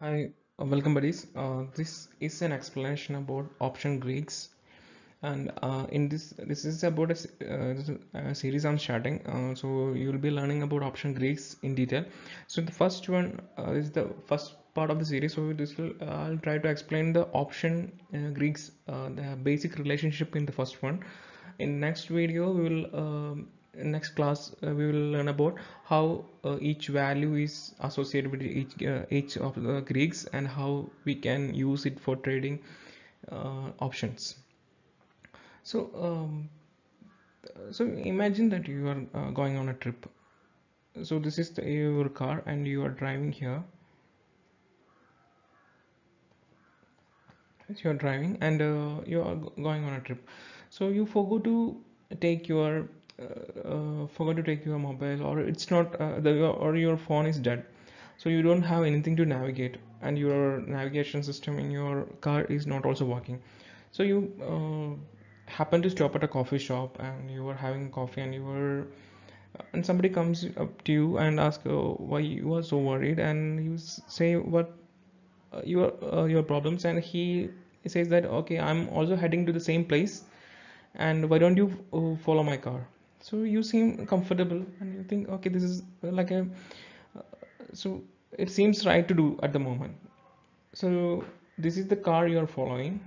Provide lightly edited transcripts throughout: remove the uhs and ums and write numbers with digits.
Hi, welcome buddies. This is an explanation about option Greeks, and in this is about a series I'm starting. So you'll be learning about option Greeks in detail. So the first one is the first part of the series. So this will I'll try to explain the option Greeks, the basic relationship in the first one. In next video, we will in next class we will learn about how each value is associated with each of the Greeks and how we can use it for trading options. So, so imagine that you are going on a trip. So this is your car and you are driving here. You are driving and you are going on a trip. So you forgot to take your mobile, or it's not or your phone is dead. So you don't have anything to navigate, and your navigation system in your car is not also working. So you happen to stop at a coffee shop and you are having coffee and somebody comes up to you and asks why you are so worried, and you say what your problems, and he says that okay, I'm also heading to the same place, and why don't you follow my car? So you seem comfortable and you think okay, this is like a so it seems right to do at the moment. So this is the car you are following,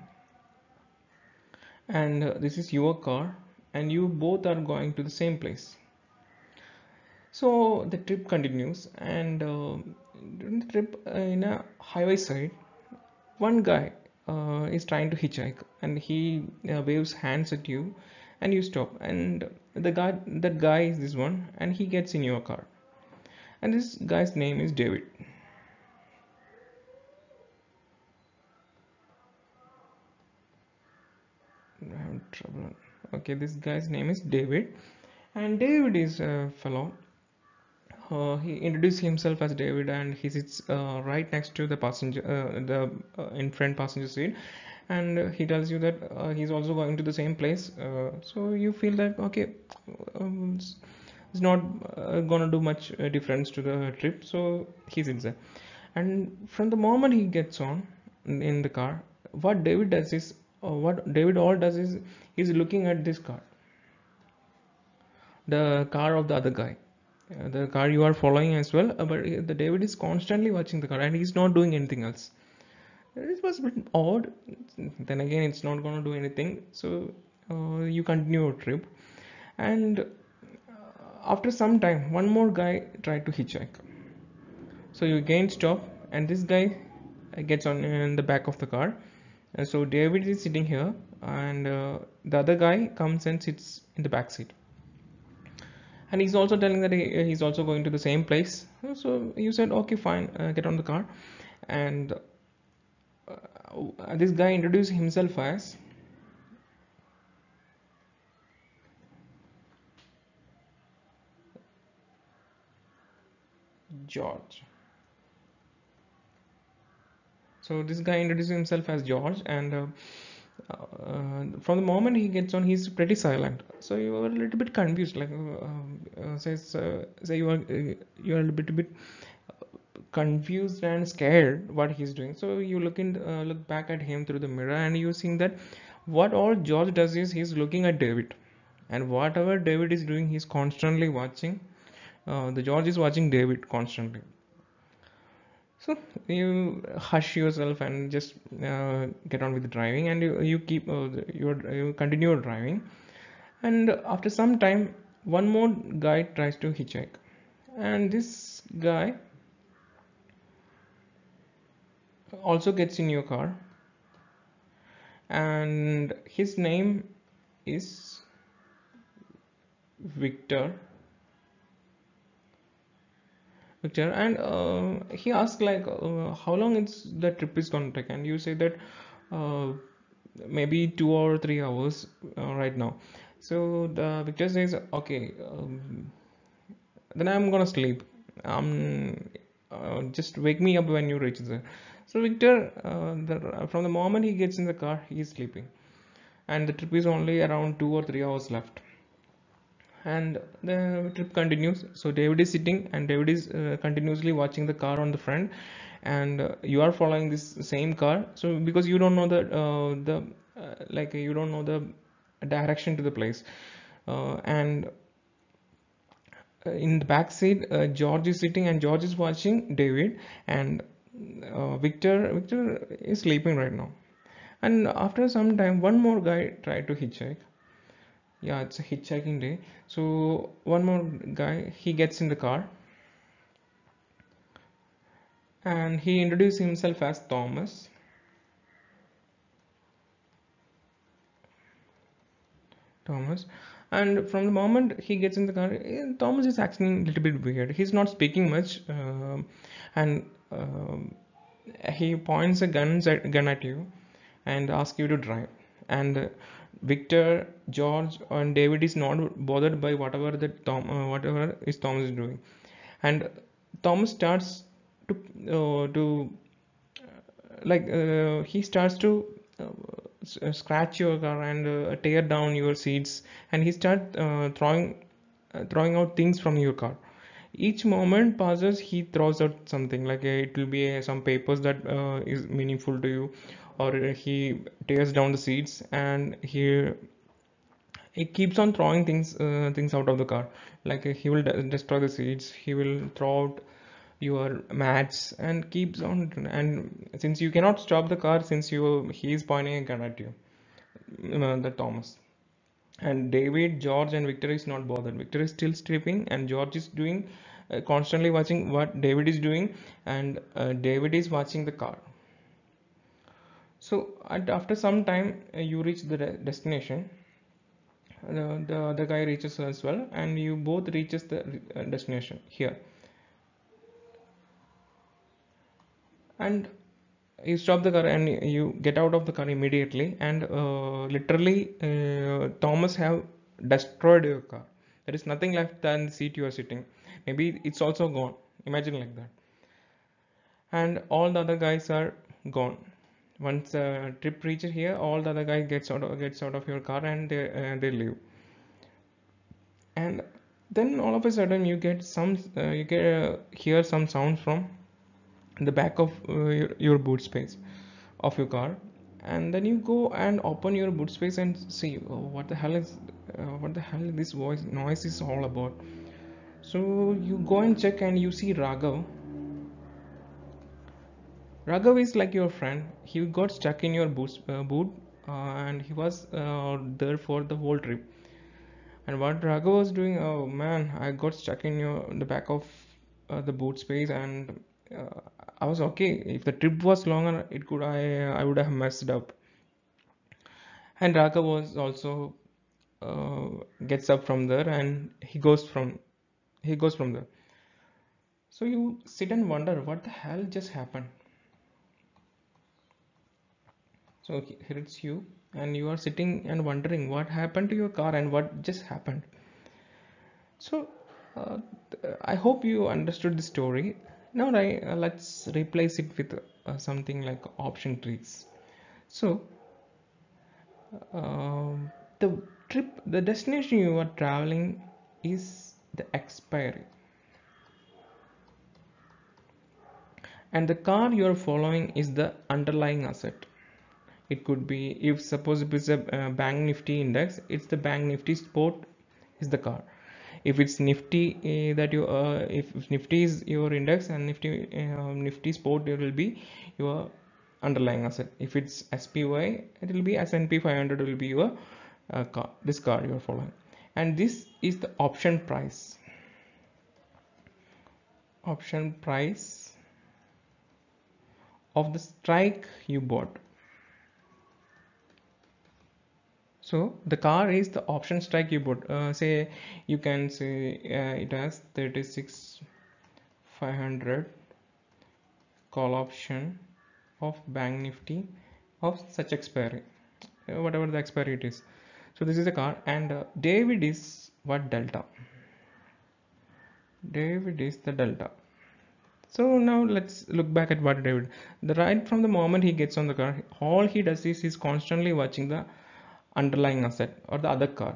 and this is your car, and you both are going to the same place. So the trip continues, and during the trip, in a highway side, one guy is trying to hitchhike, and he waves hands at you, and you stop. And that guy is this one, and he gets in your car. And this guy's name is David. I have trouble. Okay, this guy's name is David, and David is a fellow. He introduced himself as David, and he sits right next to the passenger, the in front passenger seat, and he tells you that he's also going to the same place. So you feel that okay, it's not gonna do much difference to the trip. So he sits there, and from the moment he gets on in the car, what David all does is he's looking at this car, the car of the other guy, the car you are following as well, but the David is constantly watching the car and he's not doing anything else. It was a bit odd. Then again, it's not going to do anything, so you continue your trip. And after some time, one more guy tried to hitchhike, so you again stop, and this guy gets on in the back of the car. So David is sitting here, and the other guy comes and sits in the back seat, and he's also telling that he's also going to the same place. So you said okay, fine, get on the car. And this guy introduced himself as George. So this guy introduced himself as George, and from the moment he gets on, he's pretty silent. So you are a little bit confused, like say you are a bit confused and scared what he's doing. So you look back at him through the mirror, and you see that what all George does is he's looking at David, and whatever David is doing, he's constantly watching. The George is watching David constantly. So you hush yourself and just get on with the driving, and you keep you continue your driving. And after some time, one more guy tries to hitchhike, and this guy also gets in your car, and his name is Victor. Victor, and he asked like how long it's the trip is gonna take, and you say that uh, maybe 2 or 3 hours right now. So the Victor says okay, then I'm gonna sleep. Just wake me up when you reach there. So Victor, from the moment he gets in the car, he is sleeping, and the trip is only around 2 or 3 hours left. and the trip continues. So David is sitting, and David is continuously watching the car on the front, and you are following this same car. So because you don't know you don't know the direction to the place, and in the back seat, George is sitting, and George is watching David, and Victor is sleeping right now. And after some time, one more guy tried to hitchhike. Yeah, it's a hitchhiking day. So one more guy, he gets in the car, and he introduced himself as Thomas. Thomas. And from the moment he gets in the car, Thomas is acting a little bit weird. He's not speaking much, and he points a gun at you and asks you to drive. And Victor, George, and David is not bothered by whatever is Thomas is doing. And Thomas starts to he starts to scratch your car and tear down your seats, and he starts throwing out things from your car. Each moment passes, he throws out something, like it will be some papers that is meaningful to you, or he tears down the seats, and he keeps on throwing things out of the car. Like he will destroy the seats, he will throw out your mats, and keeps on. And since you cannot stop the car, since he is pointing a gun at you, the Thomas. And David, George, and Victor is not bothered. Victor is still stripping, and George is doing constantly watching what David is doing, and David is watching the car. So after some time, you reach the destination. The other guy reaches as well, and you both reaches the destination here. And you stop the car, and you get out of the car immediately, and literally Thomas have destroyed your car. There is nothing left than the seat you are sitting. Maybe it's also gone. Imagine like that. And all the other guys are gone. Once trip reaches here, all the other guys gets out of your car, and they leave. And then all of a sudden you get hear some sounds from the back of your boot space of your car. And then you go and open your boot space and see, oh, what the hell this voice noise is all about. So you go and check, and you see Raghav is like your friend. He got stuck in your boot, and he was there for the whole trip. And what Raghav was doing, oh man, I got stuck in the back of the boot space, and I was okay. If the trip was longer, I would have messed up. And Raghav was also uh, gets up from there, and he goes from there. So you sit and wonder what the hell just happened. So here it's you, and you are sitting and wondering what happened to your car and what just happened. So uh, I hope you understood the story. Now let's replace it with something like option trees. So the the destination you are traveling is the expiry, and the car you are following is the underlying asset. It could be, if suppose it is a bank nifty index, it's the bank nifty sport is the car. If it's nifty if nifty is your index, and nifty sport, it will be your underlying asset. If it's SPY, it will be S&P 500 will be your car, this car you are following. And this is the option price of the strike you bought. So the car is the option strike you bought. Say you can say it has 36,500 call option of Bank Nifty of such expiry, whatever the expiry it is. So this is the car, and David is what delta. David is the delta. So now let's look back at what David. The right from the moment he gets on the car, all he does is he's constantly watching the underlying asset or the other car.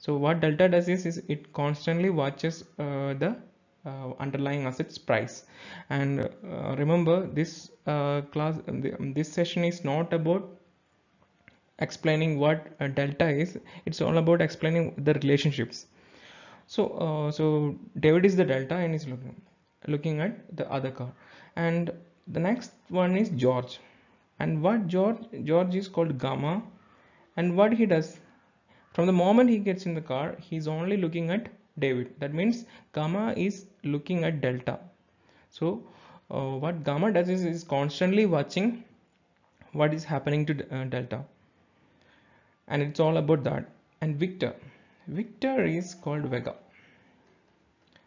So what delta does is it constantly watches the underlying assets price. And remember, this this session is not about explaining what delta is. It's all about explaining the relationships. So David is the delta and is looking at the other car, and the next one is George. And what George is called gamma, and what he does, from the moment he gets in the car, he's only looking at David. That means gamma is looking at delta. So what gamma does is constantly watching what is happening to delta, and it's all about that. And Victor is called Vega,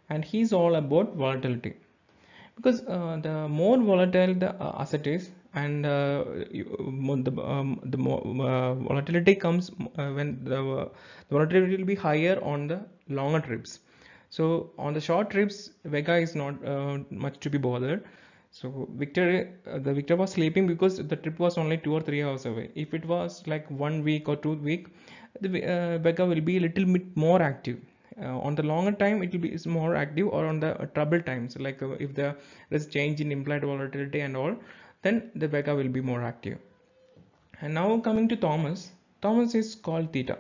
and he's all about volatility, because the more volatile the asset is, and the more volatility comes when the volatility will be higher on the longer trips. So on the short trips, Vega is not much to be bothered. So the Victor was sleeping because the trip was only 2 or 3 hours away. If it was like 1 week or 2 week, the Vega will be a little bit more active. On the longer time, it will be is more active, or on the trouble times, like if there is change in implied volatility and all, then the Vega will be more active. And now coming to Thomas is called theta.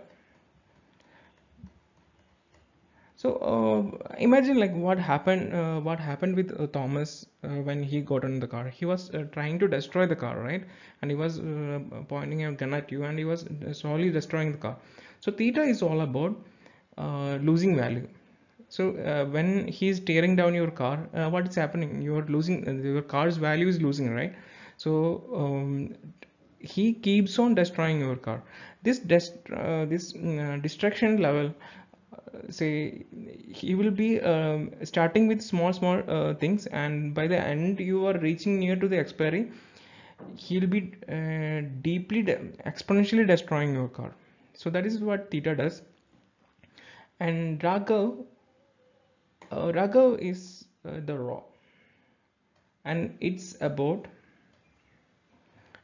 So imagine like what happened with Thomas when he got in the car. He was trying to destroy the car, right? And he was pointing a gun at you, and he was slowly destroying the car. So theta is all about losing value. So when he's tearing down your car, what is happening? You are losing, your car's value is losing, right? So he keeps on destroying your car. This destruction level, say, he will be starting with small things, and by the end you are reaching near to the expiry, he'll be deeply exponentially destroying your car. So that is what theta does. And Raghav is the raw, and it's about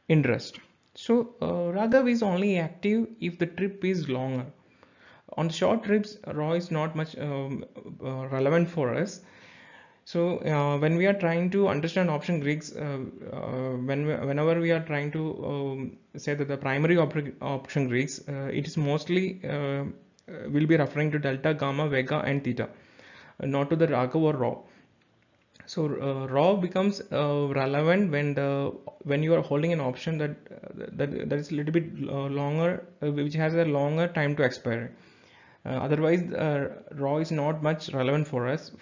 interest. So Raghav is only active if the trip is longer. On the short trips, raw is not much relevant for us. So when we are trying to understand option Greeks, whenever we are trying to say that the primary option Greeks, it is mostly will be referring to delta, gamma, vega, and theta, not to the Raghav or raw. So raw becomes relevant when you are holding an option that is a little bit longer, which has a longer time to expire. Otherwise, raw is not much relevant for us.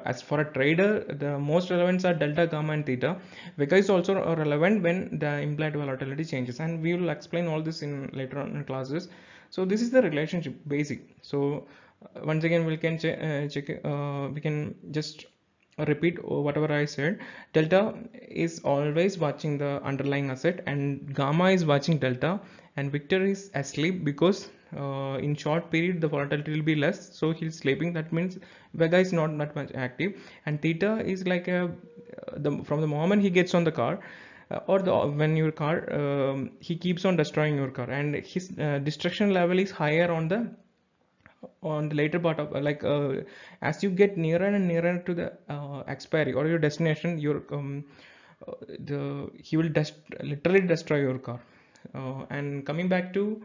As for a trader, the most relevant are delta, gamma, and theta. Vega is also relevant when the implied volatility changes, and we will explain all this in later on in classes. So this is the relationship basic. So once again, we can we can just repeat whatever I said. Delta is always watching the underlying asset, and gamma is watching delta, and Victor is asleep because in short period the volatility will be less, so he's sleeping. That means Vega is not that much active, and theta is like from the moment he gets on the car, when your car, he keeps on destroying your car, and his destruction level is higher on the later part of as you get nearer and nearer to the expiry or your destination, he will literally destroy your car. And coming back to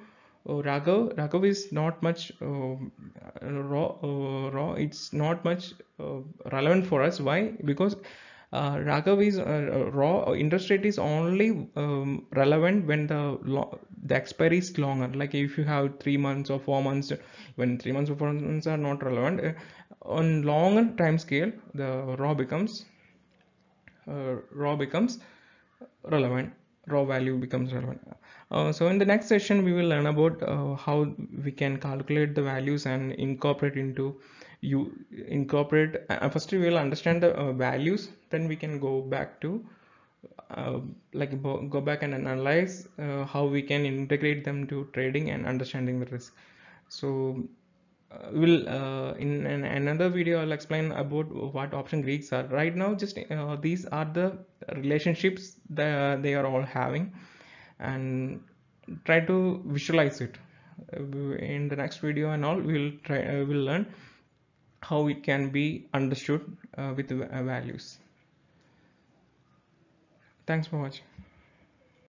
Raghav is not much raw. It's not much relevant for us. Why? Because Raghav is raw. Interest rate is only relevant when the expiry is longer. Like if you have 3 months or 4 months, when 3 months or 4 months are not relevant, on longer time scale, the raw becomes relevant. Raw value becomes relevant. So in the next session, we will learn about how we can calculate the values and incorporate first we will understand the values, then we can go back to go back and analyze how we can integrate them to trading and understanding the risk. So in another video I'll explain about what option Greeks are. Right now, just these are the relationships that they are all having, and try to visualize it. in the next video and all, we'll learn how it can be understood with values. Thanks for watching.